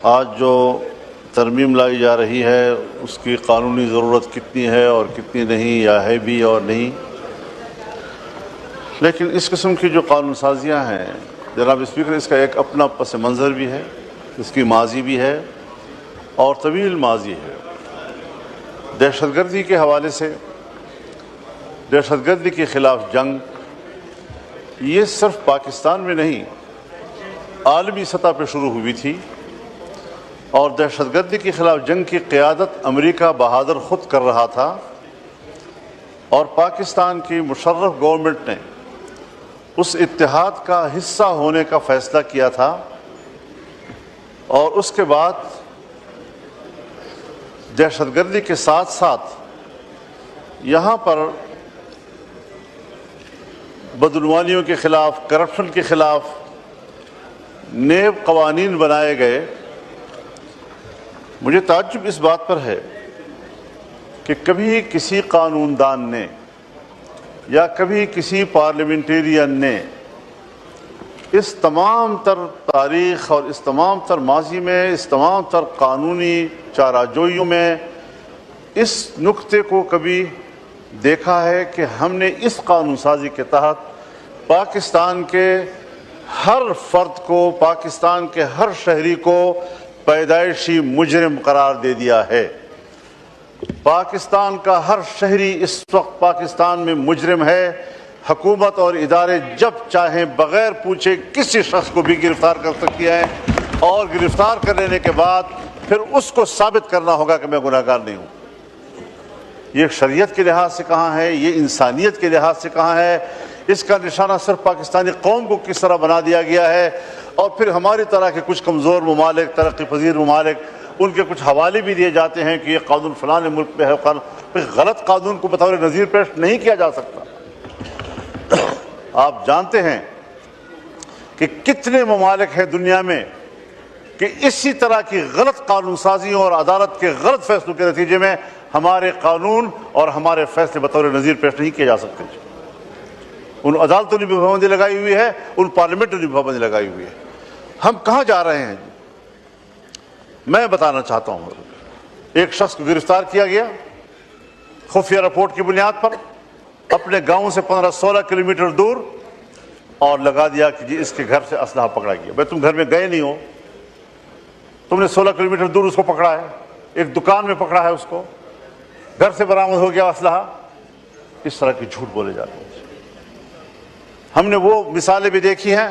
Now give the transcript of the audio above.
آج جو ترمیم لائی جا رہی ہے اس کی قانونی ضرورت کتنی ہے اور کتنی نہیں، یا ہے بھی اور نہیں، لیکن اس قسم کی جو قانون سازیاں ہیں جناب اسپیکر، اس کا ایک اپنا پس منظر بھی ہے، اس کی ماضی بھی ہے اور طویل ماضی ہے۔ دہشت گردی کے حوالے سے، دہشت گردی کے خلاف جنگ یہ صرف پاکستان میں نہیں عالمی سطح پہ شروع ہوئی تھی، اور دہشت گردی کے خلاف جنگ کی قیادت امریکہ بہادر خود کر رہا تھا، اور پاکستان کی مشرف گورنمنٹ نے اس اتحاد کا حصہ ہونے کا فیصلہ کیا تھا، اور اس کے بعد دہشت گردی کے ساتھ ساتھ یہاں پر بدعنوانیوں کے خلاف، کرپشن کے خلاف نیب قوانین بنائے گئے۔ مجھے تعجب اس بات پر ہے کہ کبھی کسی قانون دان نے یا کبھی کسی پارلیمنٹیرین نے اس تمام تر تاریخ اور اس تمام تر ماضی میں، اس تمام تر قانونی چارہ جوئیوں میں اس نقطے کو کبھی دیکھا ہے کہ ہم نے اس قانون سازی کے تحت پاکستان کے ہر فرد کو، پاکستان کے ہر شہری کو پیدائشی مجرم قرار دے دیا ہے۔ پاکستان کا ہر شہری اس وقت پاکستان میں مجرم ہے۔ حکومت اور ادارے جب چاہیں بغیر پوچھے کسی شخص کو بھی گرفتار کر سکتی ہیں، اور گرفتار کر لینے کے بعد پھر اس کو ثابت کرنا ہوگا کہ میں گناہ گار نہیں ہوں۔ یہ شریعت کے لحاظ سے کہاں ہے، یہ انسانیت کے لحاظ سے کہاں ہے؟ اس کا نشانہ صرف پاکستانی قوم کو کس طرح بنا دیا گیا ہے، اور پھر ہماری طرح کے کچھ کمزور ممالک، ترقی پذیر ممالک، ان کے کچھ حوالے بھی دیے جاتے ہیں کہ یہ قانون فلاں ملک میں ہے۔ غلط قانون کو بطور نظیر پیش نہیں کیا جا سکتا۔ آپ جانتے ہیں کہ کتنے ممالک ہیں دنیا میں کہ اسی طرح کی غلط قانون سازیوں اور عدالت کے غلط فیصلوں کے نتیجے میں ہمارے قانون اور ہمارے فیصلے بطور نظیر پیش نہیں کیے جا سکتے۔ ان عدالتوں نے بھی پابندی لگائی ہوئی ہے، ان پارلیمنٹ نے بھی پابندی لگائی ہوئی ہے۔ ہم کہاں جا رہے ہیں؟ میں بتانا چاہتا ہوں، ایک شخص کو گرفتار کیا گیا خفیہ رپورٹ کی بنیاد پر اپنے گاؤں سے 15-16 کلومیٹر دور، اور لگا دیا کہ جی اس کے گھر سے اسلحہ پکڑا گیا۔ بھائی تم گھر میں گئے نہیں ہو، تم نے 16 کلومیٹر دور اس کو پکڑا ہے، ایک دکان میں پکڑا ہے اس کو، گھر سے برآمد ہو گیا اسلحہ۔ اس طرح کی جھوٹ بولے جاتے ہیں۔ ہم نے وہ مثالیں بھی دیکھی ہیں